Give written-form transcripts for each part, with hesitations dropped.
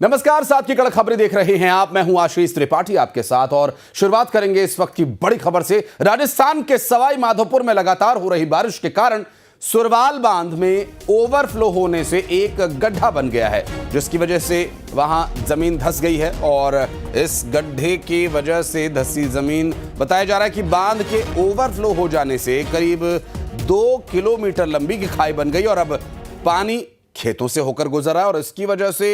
नमस्कार, साथ की कड़क खबरें देख रहे हैं आप। मैं हूं आशीष त्रिपाठी आपके साथ और शुरुआत करेंगे इस वक्त की बड़ी खबर से। राजस्थान के सवाई माधोपुर में लगातार हो रही बारिश के कारण सुरवाल बांध में ओवरफ्लो होने से एक गड्ढा बन गया है, जिसकी वजह से वहां जमीन धंस गई है। और इस गड्ढे की वजह से धंसी जमीन, बताया जा रहा है कि बांध के ओवरफ्लो हो जाने से करीब 2 किलोमीटर लंबी की खाई बन गई और अब पानी खेतों से होकर गुजर रहा है। और इसकी वजह से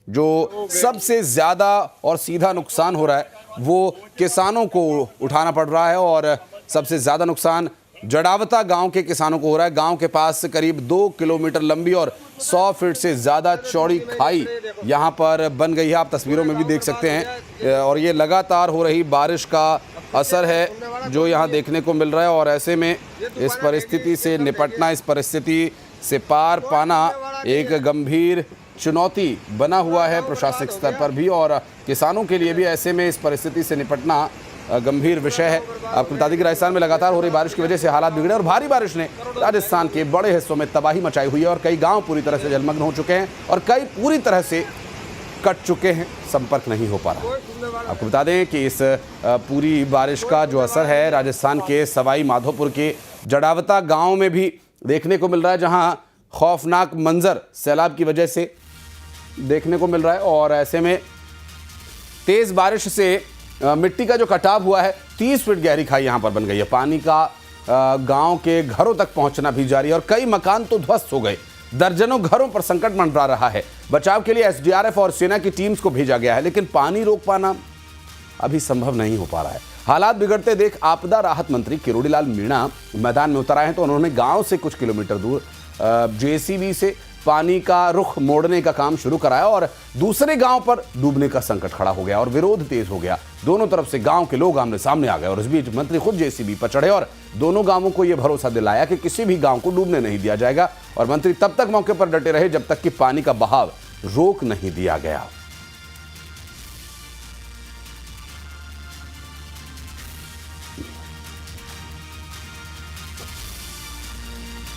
जो सबसे ज्यादा और सीधा नुकसान हो रहा है वो किसानों को उठाना पड़ रहा है। और सबसे ज्यादा नुकसान जड़ावता गांव के किसानों को हो रहा है। गांव के पास करीब 2 किलोमीटर लंबी और 100 फीट से ज्यादा चौड़ी खाई यहां पर बन गई है। आप तस्वीरों में भी देख सकते हैं। और ये लगातार हो रही बारिश का असर है जो यहां देखने को मिल रहा है। और ऐसे में इस परिस्थिति से निपटना, इस परिस्थिति से पार पाना एक गंभीर चुनौती बना हुआ है प्रशासनिक स्तर पर भी, और किसानों के लिए भी ऐसे में इस परिस्थिति से निपटना गंभीर विषय है। आपको बता दें कि राजस्थान में लगातार हो रही बारिश की वजह से हालात बिगड़े और भारी बारिश ने राजस्थान के बड़े हिस्सों में तबाही मचाई हुई है। और कई गांव पूरी तरह से जलमग्न हो चुके हैं और कई पूरी तरह से कट चुके हैं, संपर्क नहीं हो पा रहा। आपको बता दें कि इस पूरी बारिश का जो असर है राजस्थान के सवाई माधोपुर के जड़ावता गाँव में भी देखने को मिल रहा है, जहाँ खौफनाक मंजर सैलाब की वजह से देखने को मिल रहा है। और ऐसे में तेज बारिश से मिट्टी का जो कटाव हुआ है, 30 फीट गहरी खाई यहां पर बन गई है। पानी का गांव के घरों तक पहुंचना भी जारी है और कई मकान तो ध्वस्त हो गए। दर्जनों घरों पर संकट मंडरा रहा है। बचाव के लिए एसडीआरएफ और सेना की टीम्स को भेजा गया है, लेकिन पानी रोक पाना अभी संभव नहीं हो पा रहा है। हालात बिगड़ते देख आपदा राहत मंत्री किरोड़ीलाल मीणा मैदान में उतर आए हैं। तो उन्होंने गांव से कुछ किलोमीटर दूर जेसीबी से पानी का रुख मोड़ने का काम शुरू कराया और दूसरे गांव पर डूबने का संकट खड़ा हो गया और विरोध तेज हो गया। दोनों तरफ से गांव के लोग आमने सामने आ गए और इस बीच मंत्री खुद जेसीबी पर चढ़े और दोनों गांवों को यह भरोसा दिलाया कि किसी भी गांव को डूबने नहीं दिया जाएगा। और मंत्री तब तक मौके पर डटे रहे जब तक कि पानी का बहाव रोक नहीं दिया गया।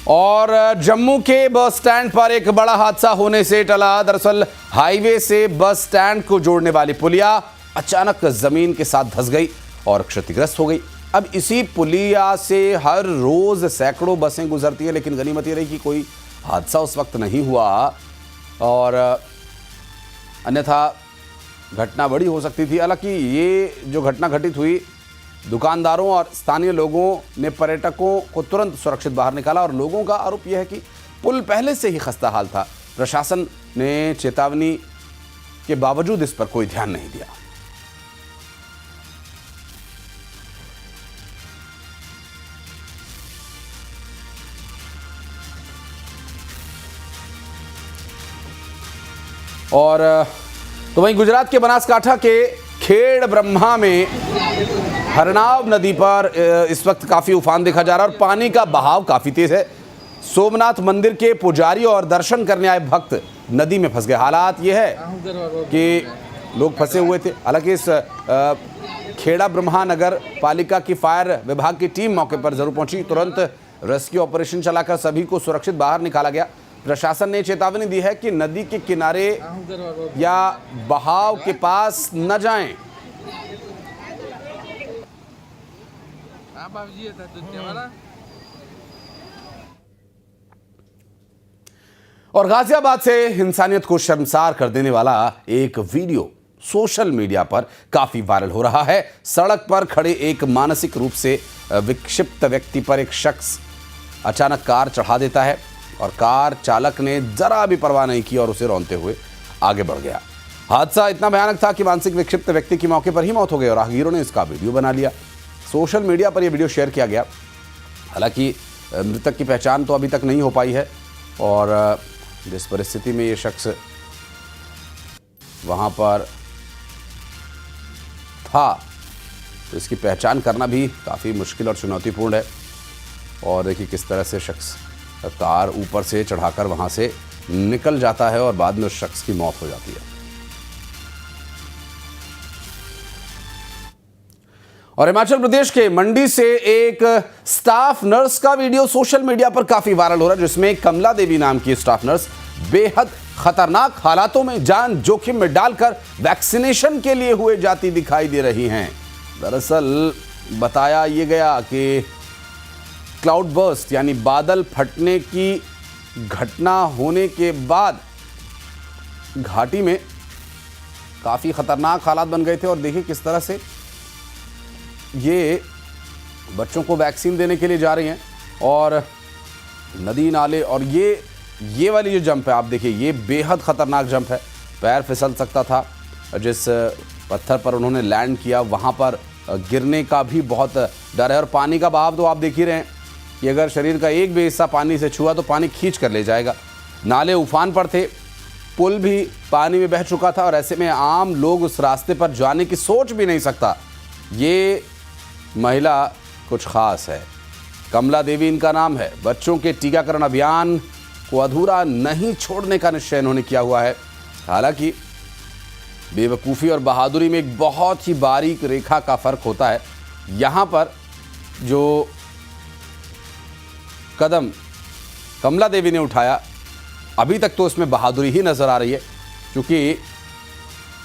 और जम्मू के बस स्टैंड पर एक बड़ा हादसा होने से टला। दरअसल हाईवे से बस स्टैंड को जोड़ने वाली पुलिया अचानक जमीन के साथ धंस गई और क्षतिग्रस्त हो गई। अब इसी पुलिया से हर रोज सैकड़ों बसें गुजरती है, लेकिन गनीमत ये रही कि कोई हादसा उस वक्त नहीं हुआ और अन्यथा घटना बड़ी हो सकती थी। हालांकि ये जो घटना घटित हुई, दुकानदारों और स्थानीय लोगों ने पर्यटकों को तुरंत सुरक्षित बाहर निकाला। और लोगों का आरोप यह है कि पुल पहले से ही खस्ता हाल था। प्रशासन ने चेतावनी के बावजूद इस पर कोई ध्यान नहीं दिया। और तो वहीं गुजरात के बनासकांठा के खेड़ ब्रह्मा में हरनाव नदी पर इस वक्त काफी उफान देखा जा रहा है और पानी का बहाव काफी तेज है। सोमनाथ मंदिर के पुजारी और दर्शन करने आए भक्त नदी में फंस गए। हालात यह है कि लोग फंसे हुए थे। हालांकि इस खेड़ा ब्रह्मा नगर पालिका की फायर विभाग की टीम मौके पर जरूर पहुंची। तुरंत रेस्क्यू ऑपरेशन चलाकर सभी को सुरक्षित बाहर निकाला गया। प्रशासन ने चेतावनी दी है कि नदी के किनारे या बहाव के पास न जाएं। और गाजियाबाद से इंसानियत को शर्मसार कर देने वाला एक वीडियो सोशल मीडिया पर काफी वायरल हो रहा है। सड़क पर खड़े एक मानसिक रूप से विक्षिप्त व्यक्ति पर एक शख्स अचानक कार चढ़ा देता है और कार चालक ने जरा भी परवाह नहीं की और उसे रौंदते हुए आगे बढ़ गया। हादसा इतना भयानक था कि मानसिक विक्षिप्त व्यक्ति की मौके पर ही मौत हो गई और राहगीरों ने इसका वीडियो बना लिया। सोशल मीडिया पर यह वीडियो शेयर किया गया। हालांकि मृतक की पहचान तो अभी तक नहीं हो पाई है और जिस परिस्थिति में ये शख्स वहां पर था तो इसकी पहचान करना भी काफ़ी मुश्किल और चुनौतीपूर्ण है। और देखिए किस तरह से शख्स कार ऊपर से चढ़ाकर वहां से निकल जाता है और बाद में उस शख्स की मौत हो जाती है। और हिमाचल प्रदेश के मंडी से एक स्टाफ नर्स का वीडियो सोशल मीडिया पर काफी वायरल हो रहा है, जिसमें कमला देवी नाम की स्टाफ नर्स बेहद खतरनाक हालातों में जान जोखिम में डालकर वैक्सीनेशन के लिए हुए जाती दिखाई दे रही हैं। दरअसल बताया ये गया कि क्लाउड बर्स्ट यानी बादल फटने की घटना होने के बाद घाटी में काफ़ी खतरनाक हालात बन गए थे। और देखिए किस तरह से ये बच्चों को वैक्सीन देने के लिए जा रही हैं और नदी नाले, और ये वाली जो जंप है आप देखिए, ये बेहद ख़तरनाक जंप है। पैर फिसल सकता था। जिस पत्थर पर उन्होंने लैंड किया वहाँ पर गिरने का भी बहुत डर है। और पानी का बहाव तो आप देख ही रहे हैं कि अगर शरीर का एक भी हिस्सा पानी से छुआ तो पानी खींच कर ले जाएगा। नाले उफान पर थे, पुल भी पानी में बह चुका था और ऐसे में आम लोग उस रास्ते पर जाने की सोच भी नहीं सकता। ये महिला कुछ ख़ास है, कमला देवी इनका नाम है। बच्चों के टीकाकरण अभियान को अधूरा नहीं छोड़ने का निश्चय इन्होंने किया हुआ है। हालांकि बेवकूफ़ी और बहादुरी में एक बहुत ही बारीक रेखा का फ़र्क होता है। यहाँ पर जो कदम कमला देवी ने उठाया, अभी तक तो उसमें बहादुरी ही नज़र आ रही है, क्योंकि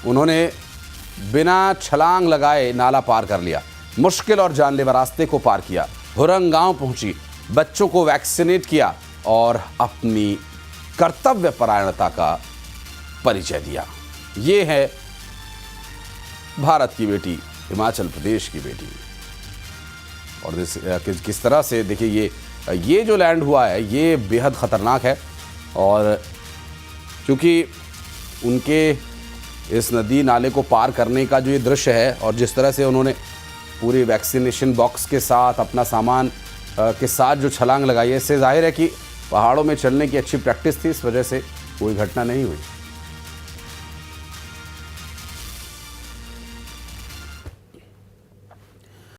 उन्होंने बिना छलांग लगाए नाला पार कर लिया, मुश्किल और जानलेवा रास्ते को पार किया, हुरंग गांव पहुंची, बच्चों को वैक्सीनेट किया और अपनी कर्तव्य परायणता का परिचय दिया। ये है भारत की बेटी, हिमाचल प्रदेश की बेटी। और किस तरह से देखिए ये जो लैंड हुआ है ये बेहद ख़तरनाक है। और क्योंकि उनके इस नदी नाले को पार करने का जो ये दृश्य है और जिस तरह से उन्होंने पूरी वैक्सीनेशन बॉक्स के साथ अपना सामान के साथ जो छलांग लगाई है, इससे जाहिर है कि पहाड़ों में चलने की अच्छी प्रैक्टिस थी, इस वजह से कोई घटना नहीं हुई।